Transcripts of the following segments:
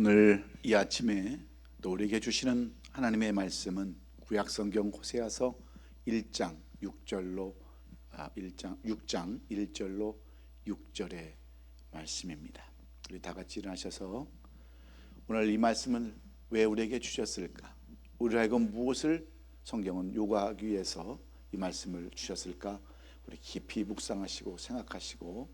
오늘 이 아침에 또 우리에게 주시는 하나님의 말씀은 구약성경 호세아서 1장 6절로 6장 1절로 6절의 말씀입니다. 우리 다 같이 일어나셔서 오늘 이 말씀을 왜 우리에게 주셨을까? 우리로 하여금 무엇을 성경은 요구하기 위해서 이 말씀을 주셨을까? 우리 깊이 묵상하시고 생각하시고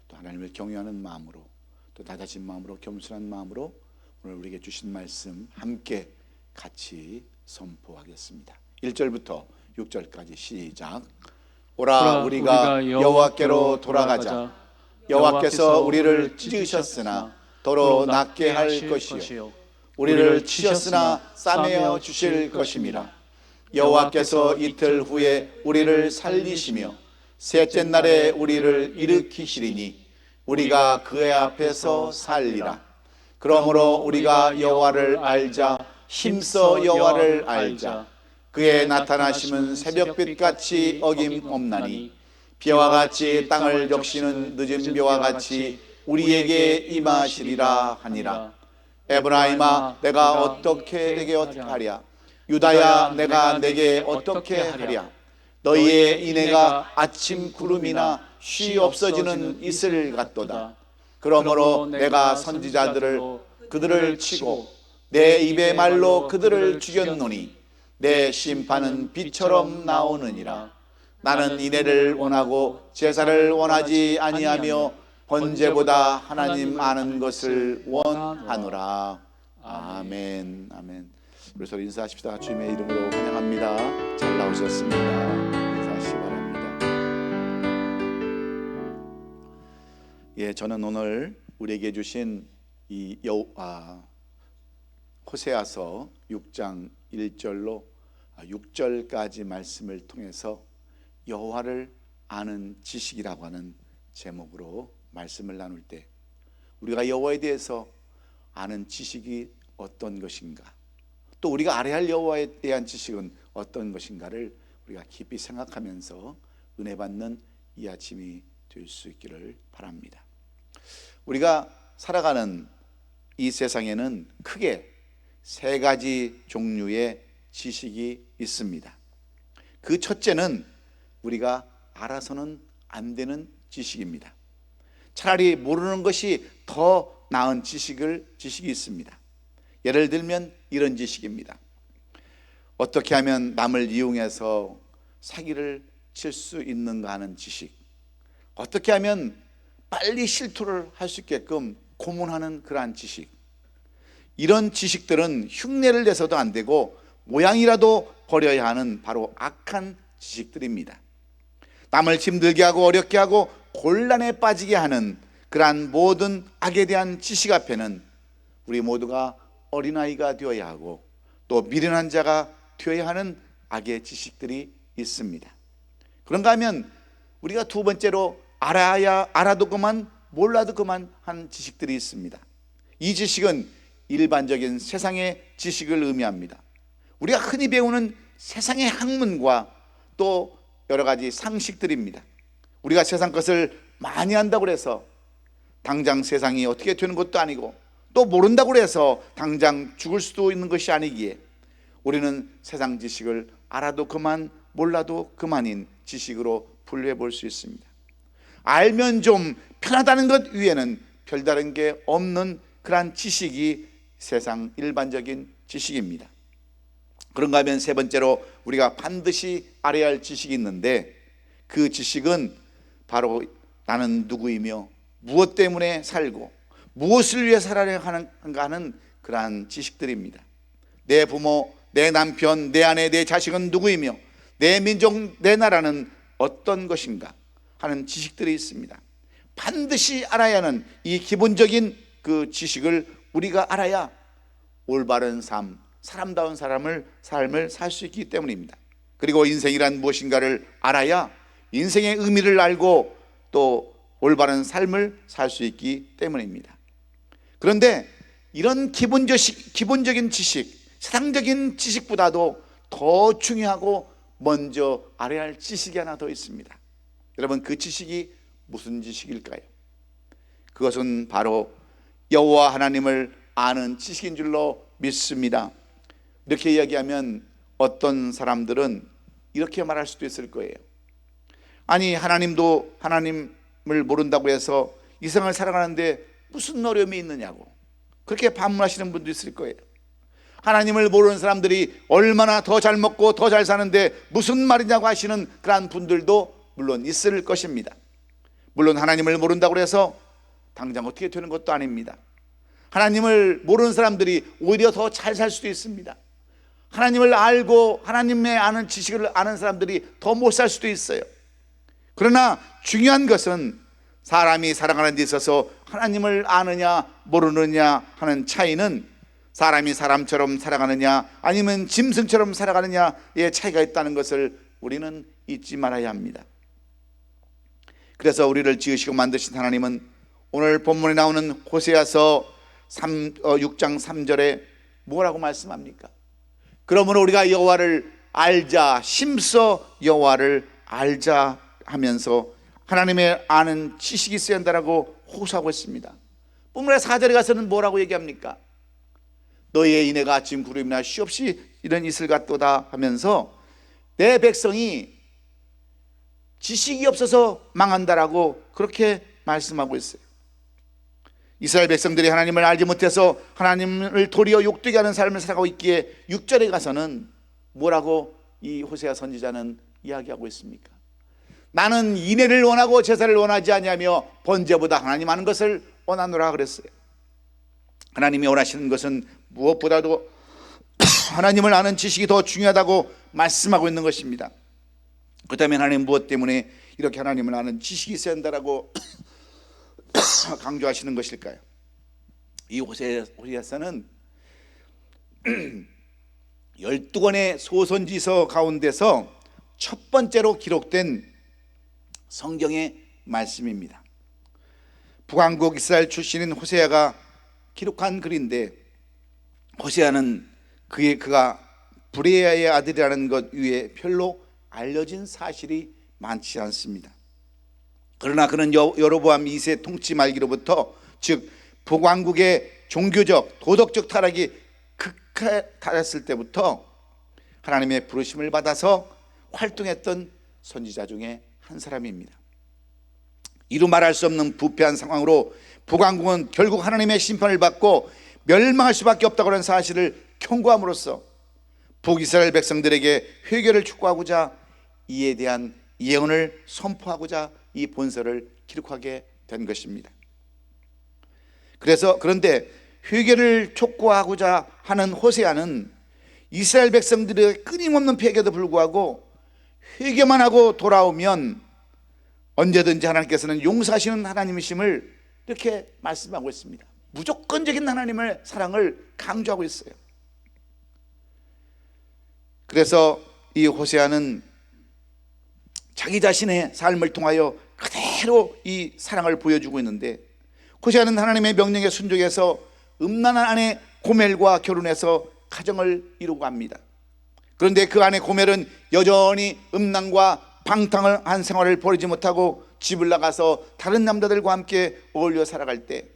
또 하나님을 경외하는 마음으로 또 낮아진 마음으로 겸손한 마음으로 오늘 우리에게 주신 말씀 함께 같이 선포하겠습니다. 1절부터 6절까지 시작. 오라 우리가 여호와께로 돌아가자. 여호와께서 우리를 찢으셨으나 도로 낫게 할 것이요 우리를 치셨으나 싸매어 주실 것임이라. 여호와께서 이틀 후에 우리를 살리시며 셋째 날에 우리를 일으키시리니 우리가 그의 앞에서 살리라. 그러므로 우리가 여호와를 알자. 힘써 여호와를 알자. 그의 나타나심은 새벽빛같이 어김없나니 비와 같이 땅을 적시는 늦은 벼와 같이 우리에게 임하시리라 하니라. 에브라임아 내가 어떻게 내게 하랴. 유다야 내가 내게 어떻게 하랴. 너희의 인애가 아침 구름이나 쉬 없어지는 이슬 같도다. 그러므로 내가 선지자들을 그들을 치고 내 입의 말로 그들을 죽였노니 내 심판은 비처럼 나오느니라. 나는 인애를 원하고 제사를 원하지 아니하며 번제보다 하나님 아는 것을 원하노라. 아멘. 아멘. 우리 서로 인사하십시다. 주님의 이름으로 환영합니다. 잘 나오셨습니다. 인사하시기 바랍니다. 예, 저는 오늘 우리에게 주신 이 호세아서 6장 1절로 6절까지 말씀을 통해서 여호와를 아는 지식이라고 하는 제목으로 말씀을 나눌 때 우리가 여호와에 대해서 아는 지식이 어떤 것인가, 또 우리가 알아야 할 여호와에 대한 지식은 어떤 것인가를 우리가 깊이 생각하면서 은혜 받는 이 아침이 될 수 있기를 바랍니다. 우리가 살아가는 이 세상에는 크게 세 가지 종류의 지식이 있습니다. 그 첫째는 우리가 알아서는 안 되는 지식입니다. 차라리 모르는 것이 더 나은 지식이 있습니다. 예를 들면 이런 지식입니다. 어떻게 하면 남을 이용해서 사기를 칠 수 있는가 하는 지식, 어떻게 하면 빨리 실토를 할 수 있게끔 고문하는 그러한 지식, 이런 지식들은 흉내를 내서도 안 되고 모양이라도 버려야 하는 바로 악한 지식들입니다. 남을 힘들게 하고 어렵게 하고 곤란에 빠지게 하는 그러한 모든 악에 대한 지식 앞에는 우리 모두가 어린아이가 되어야 하고 또 미련한 자가 되어야 하는 악의 지식들이 있습니다. 그런가 하면 우리가 두 번째로 알아도 그만 몰라도 그만 하는 지식들이 있습니다. 이 지식은 일반적인 세상의 지식을 의미합니다. 우리가 흔히 배우는 세상의 학문과 또 여러 가지 상식들입니다. 우리가 세상 것을 많이 안다고 해서 당장 세상이 어떻게 되는 것도 아니고 또 모른다고 해서 당장 죽을 수도 있는 것이 아니기에 우리는 세상 지식을 알아도 그만 몰라도 그만인 지식으로 분류해 볼 수 있습니다. 알면 좀 편하다는 것 위에는 별다른 게 없는 그러한 지식이 세상 일반적인 지식입니다. 그런가 하면 세 번째로 우리가 반드시 알아야 할 지식이 있는데 그 지식은 바로 나는 누구이며 무엇 때문에 살고 무엇을 위해 살아야 하는가 하는 그러한 지식들입니다. 내 부모, 내 남편, 내 아내, 내 자식은 누구이며 내 민족, 내 나라는 어떤 것인가 하는 지식들이 있습니다. 반드시 알아야 하는 이 기본적인 그 지식을 우리가 알아야 올바른 삶, 사람다운 삶을 살 수 있기 때문입니다. 그리고 인생이란 무엇인가를 알아야 인생의 의미를 알고 또 올바른 삶을 살 수 있기 때문입니다. 그런데 이런 기본적인 지식, 세상적인 지식보다도 더 중요하고 먼저 알아야 할 지식이 하나 더 있습니다. 여러분, 그 지식이 무슨 지식일까요? 그것은 바로 여호와 하나님을 아는 지식인 줄로 믿습니다. 이렇게 이야기하면 어떤 사람들은 이렇게 말할 수도 있을 거예요. 아니, 하나님도 하나님을 모른다고 해서 이 세상을 살아가는데 무슨 어려움이 있느냐고 그렇게 반문하시는 분도 있을 거예요. 하나님을 모르는 사람들이 얼마나 더 잘 먹고 더 잘 사는데 무슨 말이냐고 하시는 그러한 분들도 물론 있을 것입니다. 물론 하나님을 모른다고 해서 당장 어떻게 되는 것도 아닙니다. 하나님을 모르는 사람들이 오히려 더 잘 살 수도 있습니다. 하나님을 알고 하나님의 아는 지식을 아는 사람들이 더 못 살 수도 있어요. 그러나 중요한 것은 사람이 살아가는 데 있어서 하나님을 아느냐 모르느냐 하는 차이는 사람이 사람처럼 살아가느냐 아니면 짐승처럼 살아가느냐의 차이가 있다는 것을 우리는 잊지 말아야 합니다. 그래서 우리를 지으시고 만드신 하나님은 오늘 본문에 나오는 호세아서 6장 3절에 뭐라고 말씀합니까? 그러므로 우리가 여호와를 알자, 심써 여호와를 알자 하면서 하나님의 아는 지식이 있어야 한다라고 호소하고 있습니다. 본문의 4절에 가서는 뭐라고 얘기합니까? 너희의 인애가 아침 구름이나 쉬없이 이런 이슬 같도다 하면서 내 백성이 지식이 없어서 망한다라고 그렇게 말씀하고 있어요. 이스라엘 백성들이 하나님을 알지 못해서 하나님을 도리어 욕되게 하는 삶을 살아가고 있기에 6절에 가서는 뭐라고 이 호세아 선지자는 이야기하고 있습니까? 나는 인애를 원하고 제사를 원하지 아니하며 번제보다 하나님 아는 것을 원하노라 그랬어요. 하나님이 원하시는 것은 무엇보다도 하나님을 아는 지식이 더 중요하다고 말씀하고 있는 것입니다. 그렇다면 하나님 무엇 때문에 이렇게 하나님을 아는 지식이 있어야 한다라고 강조하시는 것일까요? 이 호세아서는 12권의 소선지서 가운데서 첫 번째로 기록된 성경의 말씀입니다. 북왕국 이스라엘 출신인 호세아가 기록한 글인데, 호세아는 그가 브레야의 아들이라는 것 위에 별로 알려진 사실이 많지 않습니다. 그러나 그는 여로보암 2세 통치 말기로부터, 즉 북왕국의 종교적 도덕적 타락이 극에 달했을 때부터 하나님의 부르심을 받아서 활동했던 선지자 중에 한 사람입니다. 이루 말할 수 없는 부패한 상황으로 북왕국은 결국 하나님의 심판을 받고 멸망할 수밖에 없다고 하는 사실을 경고함으로써 북이스라엘 백성들에게 회개를 촉구하고자 이에 대한 예언을 선포하고자 이 본서를 기록하게 된 것입니다. 그런데 회개를 촉구하고자 하는 호세아는 이스라엘 백성들의 끊임없는 폐역에도 불구하고 회개만 하고 돌아오면 언제든지 하나님께서는 용서하시는 하나님이심을 이렇게 말씀하고 있습니다. 무조건적인 하나님의 사랑을 강조하고 있어요. 그래서 이 호세아는 자기 자신의 삶을 통하여 그대로 이 사랑을 보여주고 있는데, 호세아는 하나님의 명령에 순종해서 음란한 아내 고멜과 결혼해서 가정을 이루고 합니다. 그런데 그 아내 고멜은 여전히 음란과 방탕을 한 생활을 버리지 못하고 집을 나가서 다른 남자들과 함께 어울려 살아갈 때,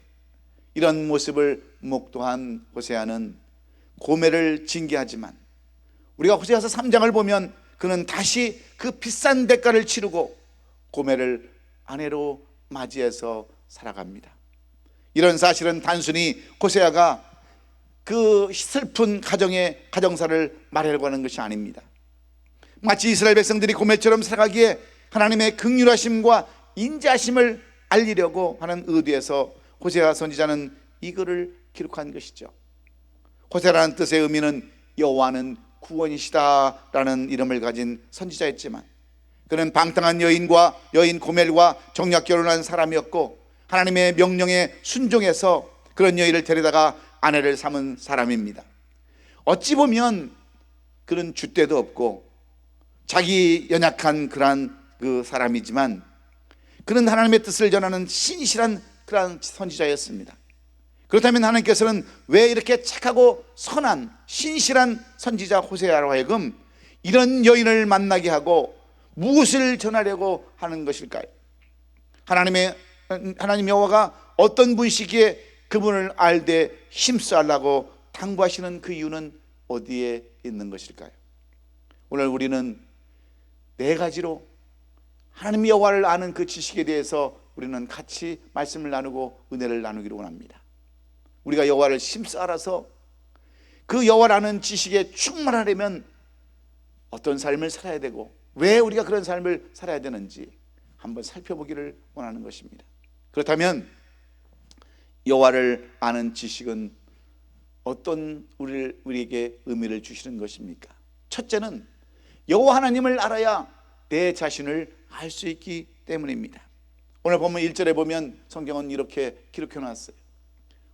이런 모습을 목도한 호세아는 고멜을 징계하지만 우리가 호세아서 3장을 보면 그는 다시 그 비싼 대가를 치르고 고멜을 아내로 맞이해서 살아갑니다. 이런 사실은 단순히 호세아가 그 슬픈 가정의 가정사를 말하려고 하는 것이 아닙니다. 마치 이스라엘 백성들이 고멜처럼 살아가기에 하나님의 긍휼하심과 인자하심을 알리려고 하는 의도에서 호세아 선지자는 이 글을 기록한 것이죠. 호세아라는 뜻의 의미는 여호와는 구원이시다라는 이름을 가진 선지자였지만, 그는 방탕한 여인 고멜과 정략 결혼한 사람이었고 하나님의 명령에 순종해서 그런 여인을 데려다가 아내를 삼은 사람입니다. 어찌 보면 그는 줏대도 없고 자기 연약한 그러한 그 사람이지만 그는 하나님의 뜻을 전하는 신실한 그러한 선지자였습니다. 그렇다면 하나님께서는 왜 이렇게 착하고 선한 신실한 선지자 호세아로 하여금 이런 여인을 만나게 하고 무엇을 전하려고 하는 것일까요? 하나님 여호와가 어떤 분이시기에 그분을 알되 힘쓰라고 당부하시는 그 이유는 어디에 있는 것일까요? 오늘 우리는 네 가지로 하나님 여호와를 아는 그 지식에 대해서 우리는 같이 말씀을 나누고 은혜를 나누기를 원합니다. 우리가 여호와를 심써 알아서 그 여호와를 아는 지식에 충만하려면 어떤 삶을 살아야 되고 왜 우리가 그런 삶을 살아야 되는지 한번 살펴보기를 원하는 것입니다. 그렇다면 여호와를 아는 지식은 어떤 우리에게 의미를 주시는 것입니까? 첫째는 여호와 하나님을 알아야 내 자신을 알 수 있기 때문입니다. 오늘 본문 1절에 보면 성경은 이렇게 기록해 놨어요.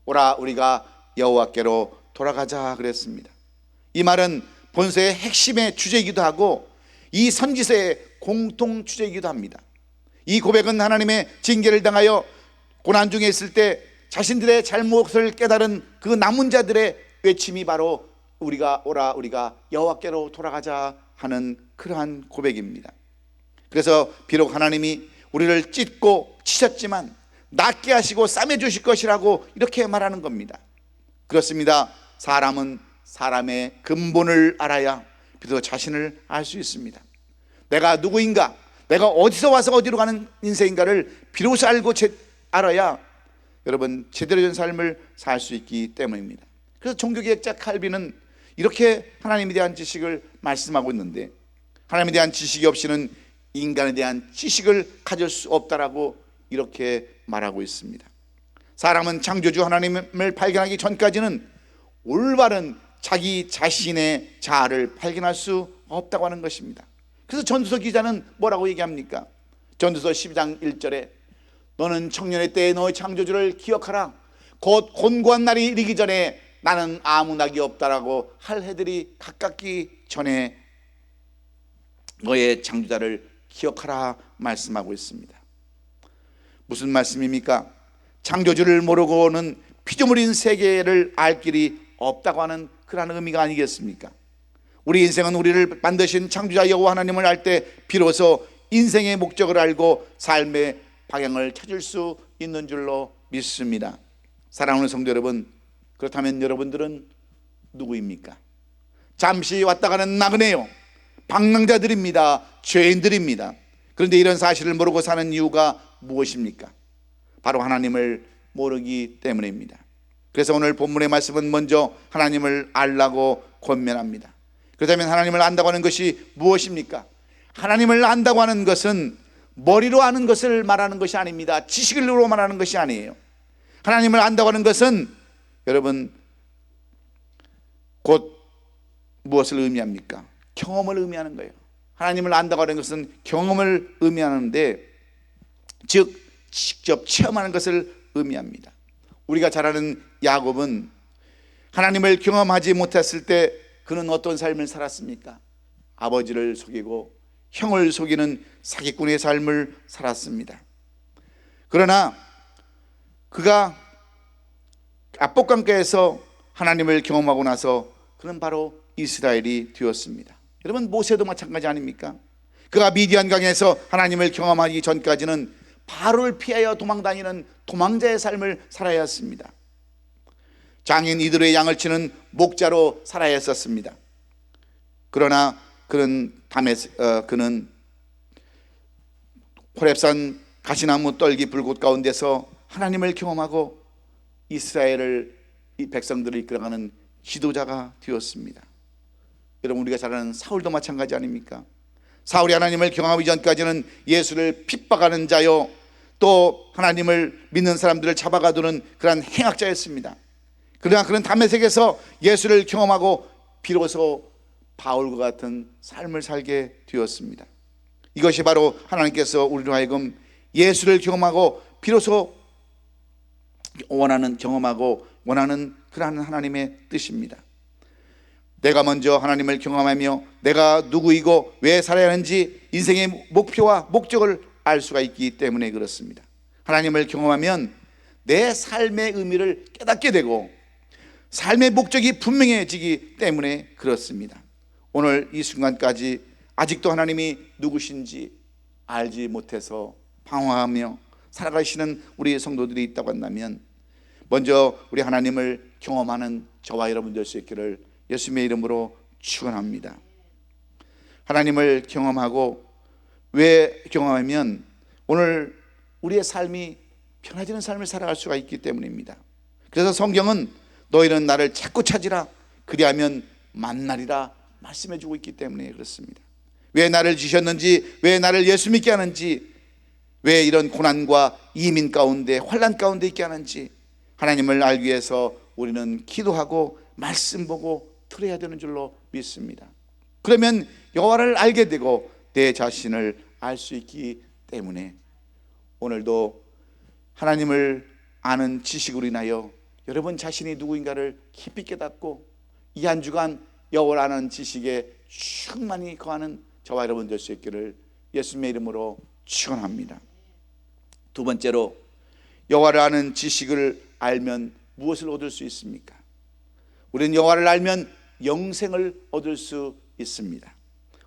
오라 우리가 여호와께로 돌아가자 그랬습니다. 이 말은 본서의 핵심의 주제이기도 하고 이 선지서의 공통 주제이기도 합니다. 이 고백은 하나님의 징계를 당하여 고난 중에 있을 때 자신들의 잘못을 깨달은 그 남은 자들의 외침이 바로 우리가 오라 우리가 여호와께로 돌아가자 하는 그러한 고백입니다. 그래서 비록 하나님이 우리를 찢고 치셨지만 낫게 하시고 싸매 주실 것이라고 이렇게 말하는 겁니다. 그렇습니다. 사람은 사람의 근본을 알아야 비로소 자신을 알 수 있습니다. 내가 누구인가, 내가 어디서 와서 어디로 가는 인생인가를 비로소 알아야 여러분 제대로 된 삶을 살 수 있기 때문입니다. 그래서 종교개혁자 칼빈은 이렇게 하나님에 대한 지식을 말씀하고 있는데, 하나님에 대한 지식이 없이는 인간에 대한 지식을 가질 수 없다라고 이렇게 말하고 있습니다. 사람은 창조주 하나님을 발견하기 전까지는 올바른 자기 자신의 자아를 발견할 수 없다고 하는 것입니다. 그래서 전도서 기자는 뭐라고 얘기합니까? 전도서 12장 1절에 너는 청년의 때에 너의 창조주를 기억하라. 곧 곤고한 날이 이르기 전에 나는 아무 낙이 없다라고 할 해들이 가깝기 전에 너의 창조자를 기억하라 말씀하고 있습니다. 무슨 말씀입니까? 창조주를 모르고는 피조물인 세계를 알 길이 없다고 하는 그러한 의미가 아니겠습니까? 우리 인생은 우리를 만드신 창조자 여호와 하나님을 알 때 비로소 인생의 목적을 알고 삶의 방향을 찾을 수 있는 줄로 믿습니다. 사랑하는 성도 여러분, 그렇다면 여러분들은 누구입니까? 잠시 왔다 가는 나그네요, 방랑자들입니다. 죄인들입니다. 그런데 이런 사실을 모르고 사는 이유가 무엇입니까? 바로 하나님을 모르기 때문입니다. 그래서 오늘 본문의 말씀은 먼저 하나님을 알라고 권면합니다. 그렇다면 하나님을 안다고 하는 것이 무엇입니까? 하나님을 안다고 하는 것은 머리로 아는 것을 말하는 것이 아닙니다. 지식으로 말하는 것이 아니에요. 하나님을 안다고 하는 것은 여러분 곧 무엇을 의미합니까? 경험을 의미하는 거예요. 하나님을 안다고 하는 것은 경험을 의미하는데, 즉 직접 체험하는 것을 의미합니다. 우리가 잘 아는 야곱은 하나님을 경험하지 못했을 때 그는 어떤 삶을 살았습니까? 아버지를 속이고 형을 속이는 사기꾼의 삶을 살았습니다. 그러나 그가 압복강가에서 하나님을 경험하고 나서 그는 바로 이스라엘이 되었습니다. 여러분 모세도 마찬가지 아닙니까? 그가 미디안 강에서 하나님을 경험하기 전까지는 바로를 피하여 도망다니는 도망자의 삶을 살아야 했습니다. 장인 이들의 양을 치는 목자로 살아야 했었습니다. 그러나 그는 호렙산 가시나무 떨기 불꽃 가운데서 하나님을 경험하고 이스라엘을, 이 백성들을 이끌어가는 지도자가 되었습니다. 여러분 우리가 잘 아는 사울도 마찬가지 아닙니까? 사울이 하나님을 경험하기 전까지는 예수를 핍박하는 자요, 또 하나님을 믿는 사람들을 잡아가두는 그런 행악자였습니다. 그러나 그는 다메섹에서 예수를 경험하고 비로소 바울과 같은 삶을 살게 되었습니다. 이것이 바로 하나님께서 우리로 하여금 예수를 경험하고 비로소 경험하고 원하는 그러한 하나님의 뜻입니다. 내가 먼저 하나님을 경험하며 내가 누구이고 왜 살아야 하는지 인생의 목표와 목적을 알 수가 있기 때문에 그렇습니다. 하나님을 경험하면 내 삶의 의미를 깨닫게 되고 삶의 목적이 분명해지기 때문에 그렇습니다. 오늘 이 순간까지 아직도 하나님이 누구신지 알지 못해서 방황하며 살아가시는 우리 성도들이 있다고 한다면, 먼저 우리 하나님을 경험하는 저와 여러분 될 수 있기를 예수님의 이름으로 축원합니다. 하나님을 경험하고, 왜 경험하면 오늘 우리의 삶이 편해지는 삶을 살아갈 수가 있기 때문입니다. 그래서 성경은 너희는 나를 자꾸 찾으라, 그리하면 만나리라 말씀해 주고 있기 때문에 그렇습니다. 왜 나를 주셨는지, 왜 나를 예수 믿게 하는지, 왜 이런 고난과 이민 가운데 환난 가운데 있게 하는지 하나님을 알기 위해서 우리는 기도하고 말씀 보고 들어야 되는 줄로 믿습니다. 그러면 여호와를 알게 되고 내 자신을 알 수 있기 때문에 오늘도 하나님을 아는 지식으로 인하여 여러분 자신이 누구인가를 깊이 깨닫고 이 한 주간 여호와를 아는 지식에 충만히 거하는 저와 여러분 될 수 있기를 예수님의 이름으로 축원합니다. 두 번째로, 여호와를 아는 지식을 알면 무엇을 얻을 수 있습니까? 우리는 여호와를 알면 영생을 얻을 수 있습니다.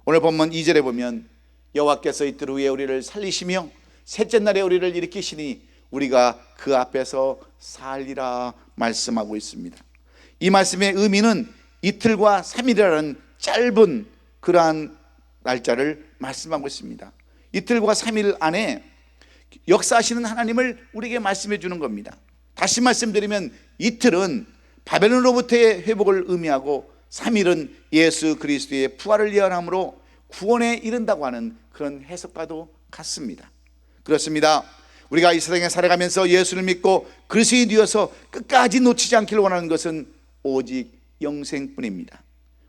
오늘 본문 2절에 보면 여호와께서 이틀 후에 우리를 살리시며 셋째 날에 우리를 일으키시니 우리가 그 앞에서 살리라 말씀하고 있습니다. 이 말씀의 의미는 이틀과 3일이라는 짧은 그러한 날짜를 말씀하고 있습니다. 이틀과 3일 안에 역사하시는 하나님을 우리에게 말씀해 주는 겁니다. 다시 말씀드리면 이틀은 바벨론으로부터의 회복을 의미하고 3일은 예수 그리스도의 부활을 예언함으로 구원에 이른다고 하는 그런 해석과도 같습니다. 그렇습니다. 우리가 이 세상에 살아가면서 예수를 믿고 그리스도인이 되어서 끝까지 놓치지 않기를 원하는 것은 오직 영생뿐입니다.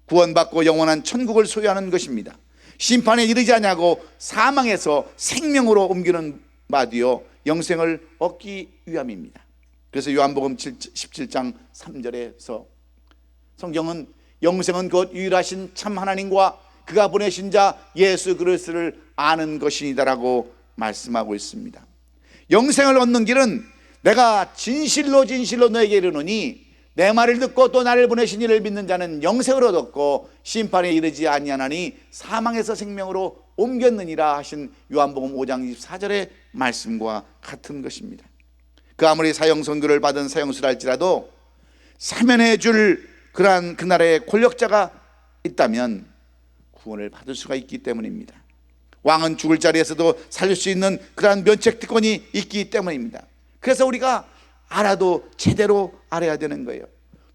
구원받고 영원한 천국을 소유하는 것입니다. 심판에 이르지 않냐고 사망에서 생명으로 옮기는 바디오 영생을 얻기 위함입니다. 그래서 요한복음 17장 3절에서 성경은 영생은 곧 유일하신 참 하나님과 그가 보내신 자 예수 그리스도를 아는 것이니다라고 말씀하고 있습니다. 영생을 얻는 길은 내가 진실로 너에게 이르노니 내 말을 듣고 또 나를 보내신 이를 믿는 자는 영생을 얻었고 심판에 이르지 아니하나니 사망에서 생명으로 옮겼느니라 하신 요한복음 5장 24절의 말씀과 같은 것입니다. 그 아무리 사형선고를 받은 사형수라 할지라도 사면해 줄 그러한 그날의 권력자가 있다면 구원을 받을 수가 있기 때문입니다. 왕은 죽을 자리에서도 살릴 수 있는 그러한 면책특권이 있기 때문입니다. 그래서 우리가 알아도 제대로 알아야 되는 거예요.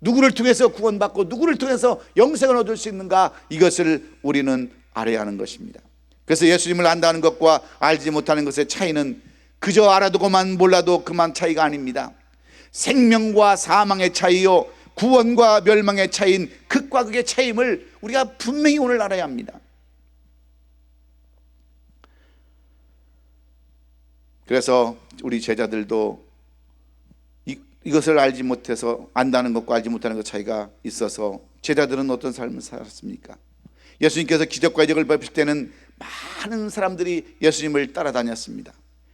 누구를 통해서 구원받고 누구를 통해서 영생을 얻을 수 있는가, 이것을 우리는 알아야 하는 것입니다. 그래서 예수님을 안다는 것과 알지 못하는 것의 차이는 그저 알아두고만 몰라도 그만 차이가 아닙니다. 생명과 사망의 차이요, 구원과 멸망의 차이인 극과 극의 차이임을 우리가 분명히 오늘 알아야 합니다. 그래서 우리 제자들도 이것을 알지 못해서 안다는 것과 알지 못하는 것 차이가 있어서 제자들은 어떤 삶을 살았습니까? 예수님께서 기적과 이적을 베푸실 때는 많은 사람들이 예수님을 따라다녔습니다.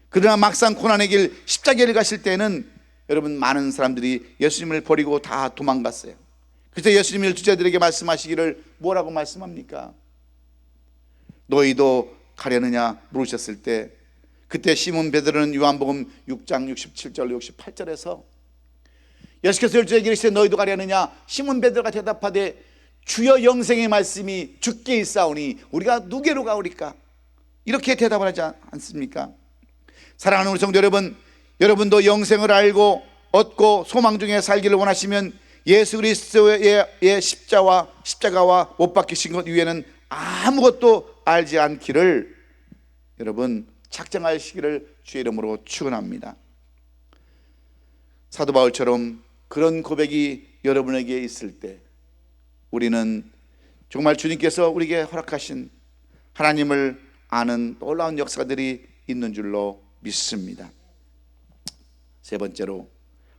그러나 막상 고난의 길 십자가를 가실 때는 여러분 많은 사람들이 예수님을 버리고 다 도망갔어요. 그래서 예수님이 제자들에게 말씀하시기를 뭐라고 말씀합니까? 너희도 가려느냐 물으셨을 때 그때 시몬 베드로는 요한복음 6장 67절 68절에서 예수께서 열두에게 이르시되 너희도 가려느냐, 시몬 베드로가 대답하되 주여 영생의 말씀이 주께 있사오니 우리가 누게로 가오리까? 이렇게 대답을 하지 않습니까? 사랑하는 우리 성도 여러분, 여러분도 영생을 알고 얻고 소망 중에 살기를 원하시면 예수 그리스도의 십자가와 못 박히신 것 이외에는 아무것도 알지 않기를 여러분 작정하시기를 주의 이름으로 축원합니다. 사도 바울처럼 그런 고백이 여러분에게 있을 때 우리는 정말 주님께서 우리에게 허락하신 하나님을 아는 놀라운 역사들이 있는 줄로 믿습니다. 세 번째로,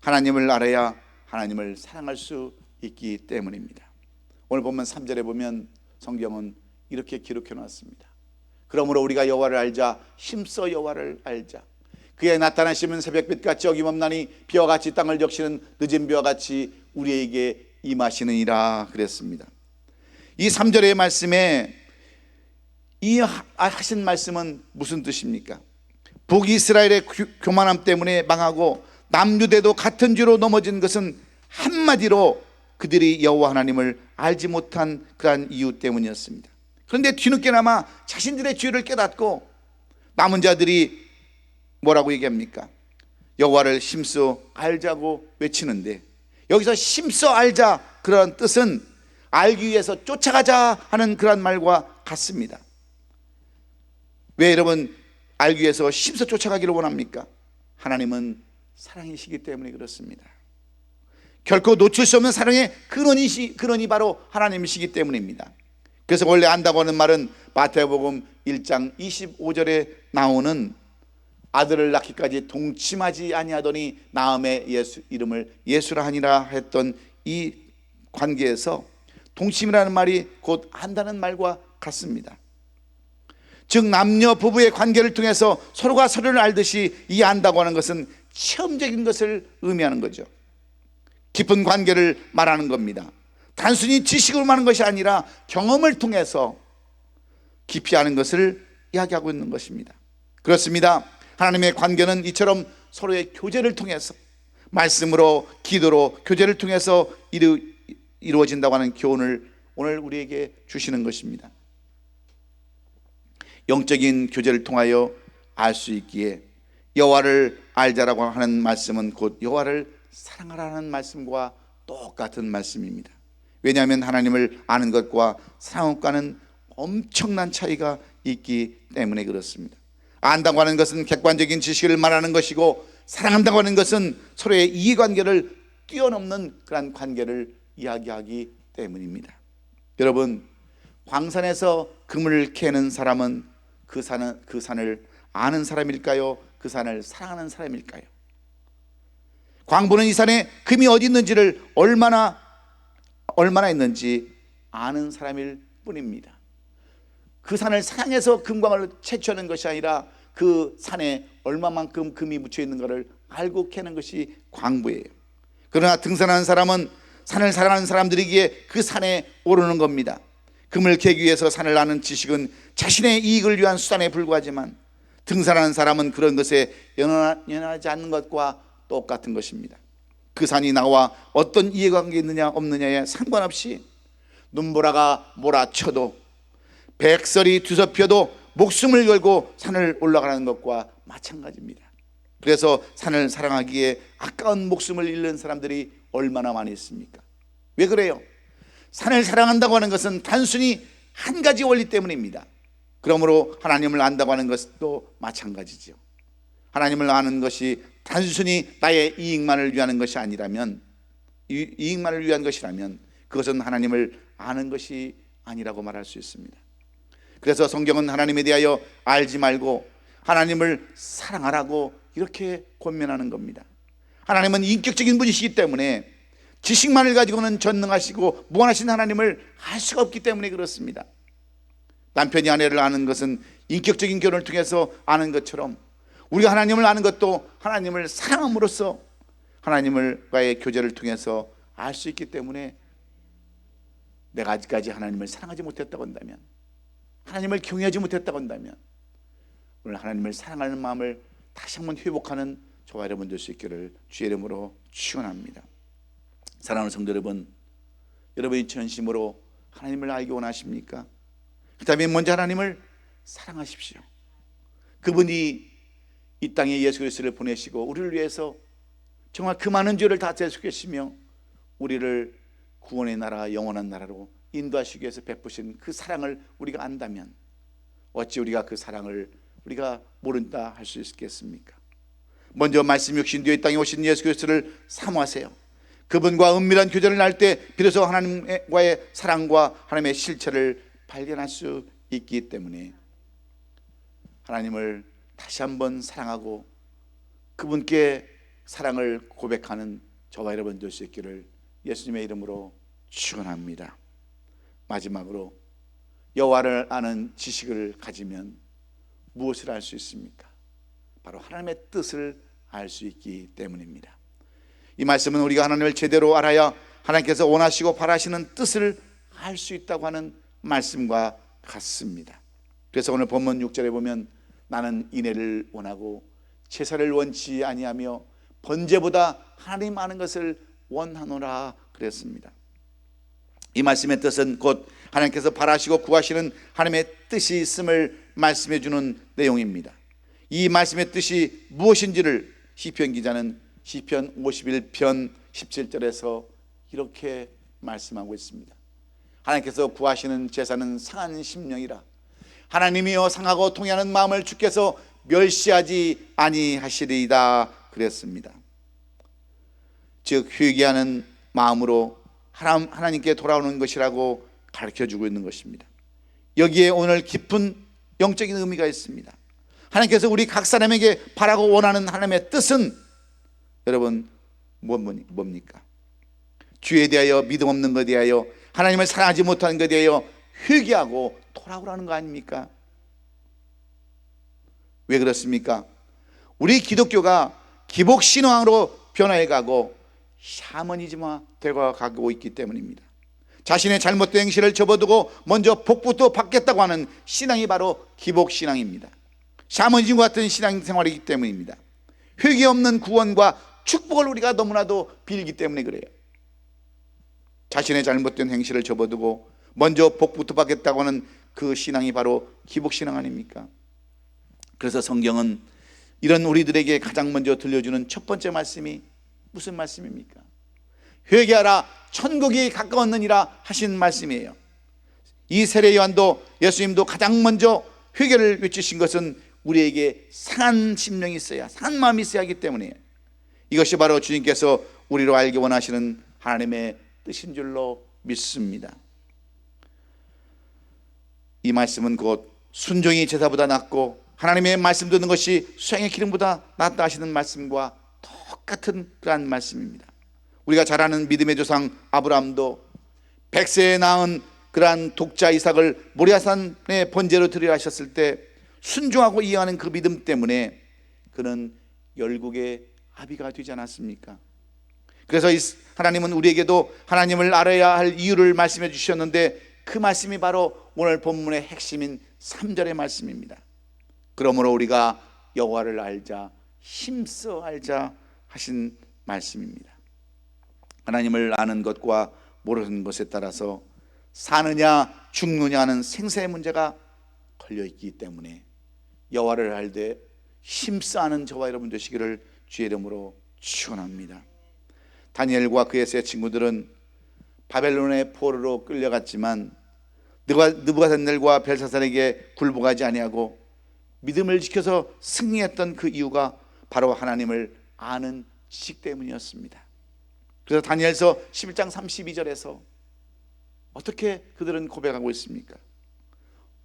하나님을 알아야 하나님을 사랑할 수 있기 때문입니다. 오늘 보면 3절에 보면 성경은 이렇게 기록해 놨습니다. 그러므로 우리가 여호와를 알자, 힘써 여호와를 알자. 그의 나타나시면 새벽빛같이 어김없나니 비와 같이 땅을 적시는 늦은 비와 같이 우리에게 임하시느니라 그랬습니다. 이 3절의 말씀에 이 하신 말씀은 무슨 뜻입니까? 북이스라엘의 교만함 때문에 망하고 남유대도 같은 죄로 넘어진 것은 한마디로 그들이 여호와 하나님을 알지 못한 그러한 이유 때문이었습니다. 그런데 뒤늦게나마 자신들의 죄를 깨닫고 남은 자들이 뭐라고 얘기합니까? 여호와를 힘써 알자고 외치는데, 여기서 힘써 알자, 그런 뜻은 알기 위해서 쫓아가자 하는 그런 말과 같습니다. 왜 여러분 알기 위해서 힘써 쫓아가기를 원합니까? 하나님은 사랑이시기 때문에 그렇습니다. 결코 놓칠 수 없는 사랑의 근원이 바로 하나님이시기 때문입니다. 그래서 원래 안다고 하는 말은 마태복음 1장 25절에 나오는 아들을 낳기까지 동침하지 아니하더니 나음의 예수 이름을 예수라 하니라 했던 이 관계에서 동침이라는 말이 곧 안다는 말과 같습니다. 즉 남녀 부부의 관계를 통해서 서로가 서로를 알듯이 이 안다고 하는 것은 체험적인 것을 의미하는 거죠. 깊은 관계를 말하는 겁니다. 단순히 지식으로 말하는 것이 아니라 경험을 통해서 깊이 아는 것을 이야기하고 있는 것입니다. 그렇습니다. 하나님의 관계는 이처럼 서로의 교제를 통해서, 말씀으로, 기도로, 교제를 통해서 이루어진다고 하는 교훈을 오늘 우리에게 주시는 것입니다. 영적인 교제를 통하여 알 수 있기에 여호와를 알자라고 하는 말씀은 곧 여호와를 사랑하라는 말씀과 똑같은 말씀입니다. 왜냐하면 하나님을 아는 것과 사랑하는 것과는 엄청난 차이가 있기 때문에 그렇습니다. 안다고 하는 것은 객관적인 지식을 말하는 것이고, 사랑한다고 하는 것은 서로의 이해관계를 뛰어넘는 그런 관계를 이야기하기 때문입니다. 여러분, 광산에서 금을 캐는 사람은 그 산을 아는 사람일까요? 그 산을 사랑하는 사람일까요? 광부는 이 산에 금이 어디 있는지를 얼마나 있는지 아는 사람일 뿐입니다. 그 산을 사랑해서 금광을 채취하는 것이 아니라 그 산에 얼마만큼 금이 묻혀 있는 것을 알고 캐는 것이 광부예요. 그러나 등산하는 사람은 산을 사랑하는 사람들이기에 그 산에 오르는 겁니다. 금을 캐기 위해서 산을 아는 지식은 자신의 이익을 위한 수단에 불과하지만, 등산하는 사람은 그런 것에 연연하지 않는 것과 똑같은 것입니다. 그 산이 나와 어떤 이해관계 있느냐 없느냐에 상관없이 눈보라가 몰아쳐도, 백설이 뒤덮여도 목숨을 걸고 산을 올라가는 것과 마찬가지입니다. 그래서 산을 사랑하기에 아까운 목숨을 잃는 사람들이 얼마나 많이 있습니까? 왜 그래요? 산을 사랑한다고 하는 것은 단순히 한 가지 원리 때문입니다. 그러므로 하나님을 안다고 하는 것도 마찬가지죠. 하나님을 아는 것이 단순히 나의 이익만을 위한 것이 아니라면, 이익만을 위한 것이라면 그것은 하나님을 아는 것이 아니라고 말할 수 있습니다. 그래서 성경은 하나님에 대하여 알지 말고 하나님을 사랑하라고 이렇게 권면하는 겁니다. 하나님은 인격적인 분이시기 때문에 지식만을 가지고는 전능하시고 무한하신 하나님을 알 수가 없기 때문에 그렇습니다. 남편이 아내를 아는 것은 인격적인 결혼을 통해서 아는 것처럼, 우리가 하나님을 아는 것도 하나님을 사랑함으로써 하나님과의 교제를 통해서 알 수 있기 때문에, 내가 아직까지 하나님을 사랑하지 못했다고 한다면, 하나님을 경외하지 못했다고 한다면, 오늘 하나님을 사랑하는 마음을 다시 한번 회복하는 저와 여러분 될 수 있기를 주의 이름으로 축원합니다. 사랑하는 성도 여러분, 여러분이 전심으로 하나님을 알기 원하십니까? 그렇다면 먼저 하나님을 사랑하십시오. 그분이 이 땅에 예수 그리스도를 보내시고 우리를 위해서 정말 그 많은 죄를 다 대속하시며 우리를 구원의 나라, 영원한 나라로 인도하시기 위해서 베푸신 그 사랑을 우리가 안다면 어찌 우리가 그 사랑을 우리가 모른다 할 수 있겠습니까? 먼저 말씀 육신 되어 이 땅에 오신 예수 그리스도를 사모하세요. 그분과 은밀한 교제를 할 때 비로소 하나님과의 사랑과 하나님의 실체를 발견할 수 있기 때문에 하나님을 다시 한번 사랑하고 그분께 사랑을 고백하는 저와 여러분 될 수 있기를 예수님의 이름으로 축원합니다. 마지막으로, 여호와를 아는 지식을 가지면 무엇을 알 수 있습니까? 바로 하나님의 뜻을 알 수 있기 때문입니다. 이 말씀은 우리가 하나님을 제대로 알아야 하나님께서 원하시고 바라시는 뜻을 알 수 있다고 하는 말씀과 같습니다. 그래서 오늘 본문 6절에 보면 나는 인애를 원하고 제사를 원치 아니하며 번제보다 하나님 아는 것을 원하노라 그랬습니다. 이 말씀의 뜻은 곧 하나님께서 바라시고 구하시는 하나님의 뜻이 있음을 말씀해 주는 내용입니다. 이 말씀의 뜻이 무엇인지를 시편 기자는 시편 51편 17절에서 이렇게 말씀하고 있습니다. 하나님께서 구하시는 제사는 상한 심령이라. 하나님이여 상하고 통회하는 마음을 주께서 멸시하지 아니하시리이다 그랬습니다. 즉 회개하는 마음으로 하나님께 돌아오는 것이라고 가르쳐주고 있는 것입니다. 여기에 오늘 깊은 영적인 의미가 있습니다. 하나님께서 우리 각 사람에게 바라고 원하는 하나님의 뜻은 여러분 뭡니까? 죄에 대하여, 믿음 없는 것에 대하여, 하나님을 사랑하지 못하는 것에 대하여 회개하고 돌아오라는 거 아닙니까? 왜 그렇습니까? 우리 기독교가 기복신앙으로 변화해가고 샤머니즘화 되어가고 있기 때문입니다. 자신의 잘못된 행실을 접어두고 먼저 복부터 받겠다고 하는 신앙이 바로 기복신앙입니다. 샤머니즘 같은 신앙생활이기 때문입니다. 회개 없는 구원과 축복을 우리가 너무나도 빌기 때문에 그래요. 자신의 잘못된 행실을 접어두고 먼저 복부터 받겠다고 하는 그 신앙이 바로 기복신앙 아닙니까? 그래서 성경은 이런 우리들에게 가장 먼저 들려주는 첫 번째 말씀이 무슨 말씀입니까? 회개하라 천국이 가까웠느니라 하신 말씀이에요. 이 세례 요한도 예수님도 가장 먼저 회개를 외치신 것은 우리에게 상한 심령이 있어야, 상한 마음이 있어야 하기 때문이에요. 이것이 바로 주님께서 우리로 알기 원하시는 하나님의 뜻인 줄로 믿습니다. 이 말씀은 곧 순종이 제사보다 낫고 하나님의 말씀 듣는 것이 수양의 기름보다 낫다 하시는 말씀과 똑같은 그러한 말씀입니다. 우리가 잘 아는 믿음의 조상 아브라함도 100세에 낳은 그러한 독자 이삭을 모리아산의 번제로 드리려 하셨을 때 순종하고 이해하는 그 믿음 때문에 그는 열국의 아비가 되지 않았습니까? 그래서 하나님은 우리에게도 하나님을 알아야 할 이유를 말씀해 주셨는데 그 말씀이 바로 오늘 본문의 핵심인 3절의 말씀입니다. 그러므로 우리가 여호와를 알자, 힘써 알자 하신 말씀입니다. 하나님을 아는 것과 모르는 것에 따라서 사느냐 죽느냐 하는 생사의 문제가 걸려있기 때문에 여호와를 알되 힘써 아는 저와 여러분 되시기를 주의 이름으로 축원합니다. 다니엘과 그의 세 친구들은 바벨론의 포로로 끌려갔지만 느부갓네살과 벨사살에게 굴복하지 아니하고 믿음을 지켜서 승리했던 그 이유가 바로 하나님을 아는 지식 때문이었습니다. 그래서 다니엘서 11장 32절에서 어떻게 그들은 고백하고 있습니까?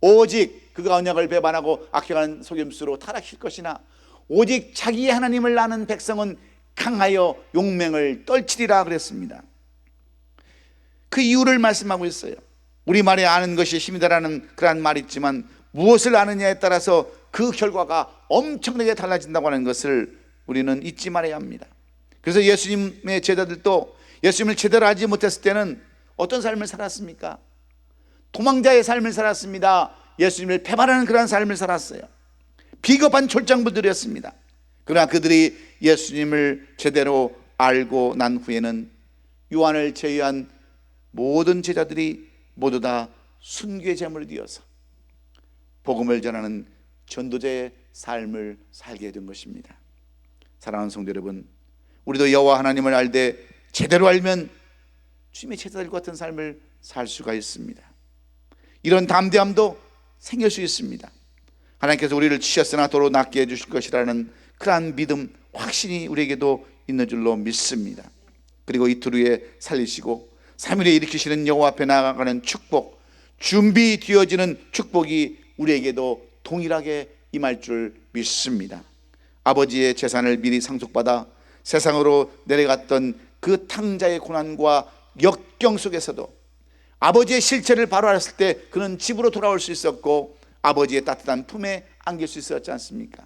오직 그가 언약을 배반하고 악행하는 속임수로 타락할 것이나 오직 자기의 하나님을 아는 백성은 강하여 용맹을 떨치리라 그랬습니다. 그 이유를 말씀하고 있어요. 우리말에 아는 것이 힘이다라는 그런 말이 있지만 무엇을 아느냐에 따라서 그 결과가 엄청나게 달라진다고 하는 것을 우리는 잊지 말아야 합니다. 그래서 예수님의 제자들도 예수님을 제대로 알지 못했을 때는 어떤 삶을 살았습니까? 도망자의 삶을 살았습니다. 예수님을 배반하는 그런 삶을 살았어요. 비겁한 졸장부들이었습니다. 그러나 그들이 예수님을 제대로 알고 난 후에는 요한을 제외한 모든 제자들이 모두 다 순교의 제물을 드려서 복음을 전하는 전도자의 삶을 살게 된 것입니다. 사랑하는 성도 여러분, 우리도 여호와 하나님을 알되 제대로 알면 주님의 제자들 같은 삶을 살 수가 있습니다. 이런 담대함도 생길 수 있습니다. 하나님께서 우리를 치셨으나 도로 낫게 해주실 것이라는 그러한 믿음, 확신이 우리에게도 있는 줄로 믿습니다. 그리고 이틀 후에 살리시고 3일에 일으키시는 여호와 앞에 나아가는 축복, 준비되어지는 축복이 우리에게도 동일하게 임할 줄 믿습니다. 아버지의 재산을 미리 상속받아 세상으로 내려갔던 그 탕자의 고난과 역경 속에서도 아버지의 실체를 바로 알았을 때 그는 집으로 돌아올 수 있었고 아버지의 따뜻한 품에 안길 수 있었지 않습니까?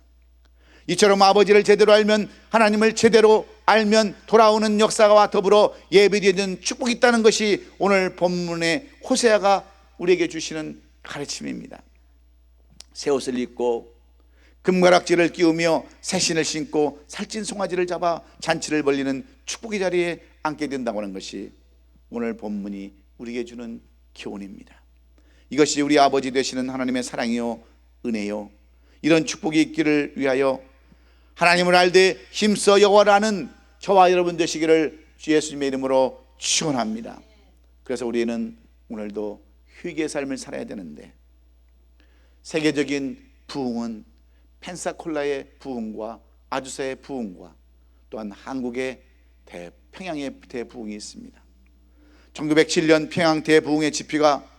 이처럼 아버지를 제대로 알면, 하나님을 제대로 알면 돌아오는 역사와 더불어 예비되는 축복이 있다는 것이 오늘 본문의 호세아가 우리에게 주시는 가르침입니다. 새 옷을 입고 금가락지를 끼우며 새신을 신고 살찐 송아지를 잡아 잔치를 벌리는 축복의 자리에 앉게 된다고 하는 것이 오늘 본문이 우리에게 주는 교훈입니다. 이것이 우리 아버지 되시는 하나님의 사랑이요 은혜요, 이런 축복이 있기를 위하여 하나님을 알되 힘써 여호와를 아는 저와 여러분 되시기를 주 예수님의 이름으로 축원합니다. 그래서 우리는 오늘도 회개의 삶을 살아야 되는데, 세계적인 부흥은 펜사콜라의 부흥과 아주사의 부흥과 또한 한국의 평양의 대부흥이 있습니다. 1907년 평양 대부흥의 집회가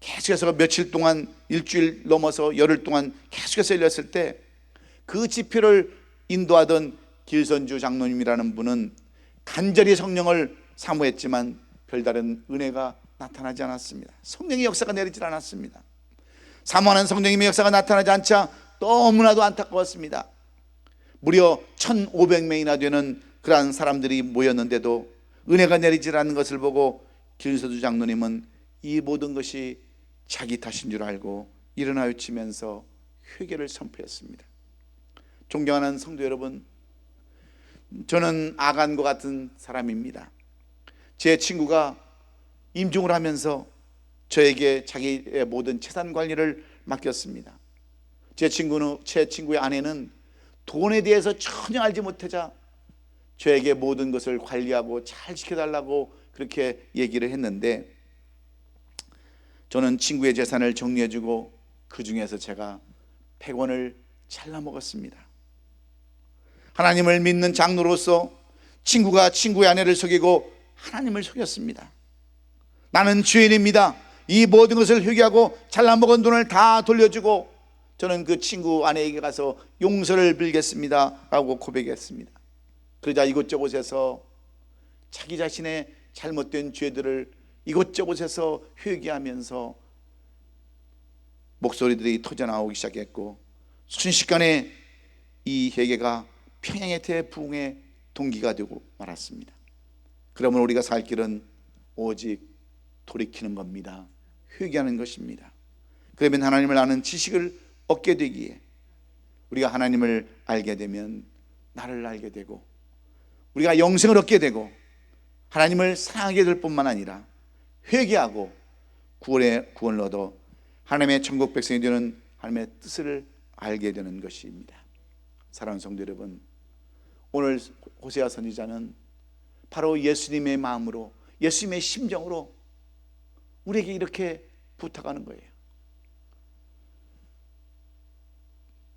계속해서 며칠 동안, 일주일 넘어서 열흘 동안 계속해서 열렸을 때, 그 집회를 인도하던 길선주 장로님이라는 분은 간절히 성령을 사모했지만 별다른 은혜가 나타나지 않았습니다. 성령의 역사가 내리질 않았습니다. 사모하는 성령님의 역사가 나타나지 않자 너무나도 안타까웠습니다. 무려 1,500명이나 되는 그러한 사람들이 모였는데도 은혜가 내리질 않는 것을 보고 길선주 장로님은 이 모든 것이 자기 탓인 줄 알고 일어나 외치면서 회개를 선포했습니다. 존경하는 성도 여러분, 저는 아간과 같은 사람입니다. 제 친구가 임종을 하면서 저에게 자기의 모든 재산 관리를 맡겼습니다. 제 친구의 아내는 돈에 대해서 전혀 알지 못하자 저에게 모든 것을 관리하고 잘 지켜달라고 그렇게 얘기를 했는데, 저는 친구의 재산을 정리해주고 그 중에서 제가 100원을 잘라 먹었습니다. 하나님을 믿는 장로로서 친구가 친구의 아내를 속이고 하나님을 속였습니다. 나는 죄인입니다. 이 모든 것을 회개하고 잘라 먹은 돈을 다 돌려주고 저는 그 친구 아내에게 가서 용서를 빌겠습니다 라고 고백했습니다. 그러자 이곳저곳에서 자기 자신의 잘못된 죄들을 이곳저곳에서 회개하면서 목소리들이 터져나오기 시작했고, 순식간에 이 회개가 평양의 대부흥의 동기가 되고 말았습니다. 그러면 우리가 살 길은 오직 돌이키는 겁니다. 회개하는 것입니다. 그러면 하나님을 아는 지식을 얻게 되기에, 우리가 하나님을 알게 되면 나를 알게 되고 우리가 영생을 얻게 되고 하나님을 사랑하게 될 뿐만 아니라 회개하고 구원을 얻어 하나님의 천국 백성이 되는 하나님의 뜻을 알게 되는 것입니다. 사랑하는 성도 여러분, 오늘 호세아 선지자는 바로 예수님의 마음으로, 예수님의 심정으로 우리에게 이렇게 부탁하는 거예요.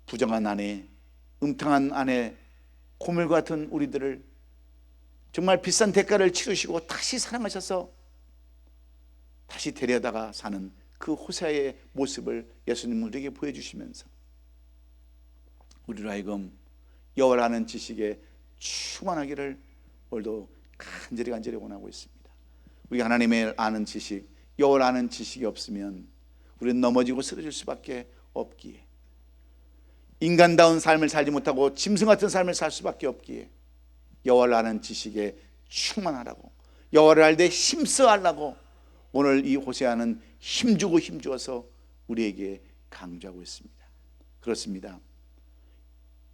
부정한 아내, 음탕한 아내, 고물 같은 우리들을 정말 비싼 대가를 치르시고 다시 사랑하셔서 다시 데려다가 사는 그 호세아의 모습을 예수님은 우리에게 보여주시면서 우리로 하여금 여호와를 아는 지식에 충만하기를 오늘도 간절히 원하고 있습니다. 우리가 하나님을 아는 지식, 여호와를 아는 지식이 없으면 우리는 넘어지고 쓰러질 수밖에 없기에, 인간다운 삶을 살지 못하고 짐승 같은 삶을 살 수밖에 없기에 여호와를 아는 지식에 충만하라고, 여호와를 알되 힘써 하려고 오늘 이 호세아는 힘주어서 우리에게 강조하고 있습니다. 그렇습니다.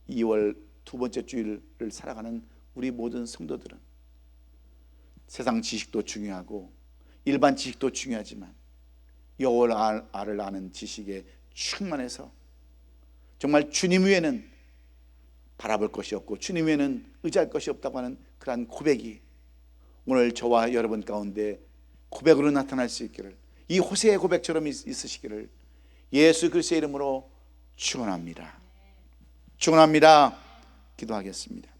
2월 두 번째 주일을 살아가는 우리 모든 성도들은 세상 지식도 중요하고 일반 지식도 중요하지만 여호와를 아는 지식에 충만해서 정말 주님 외에는 바라볼 것이 없고 주님 외에는 의지할 것이 없다고 하는 그러한 고백이 오늘 저와 여러분 가운데 고백으로 나타날 수 있기를, 이 호세의 고백처럼 있으시기를 예수 그리스도의 이름으로 축원합니다. 축원합니다. 기도하겠습니다.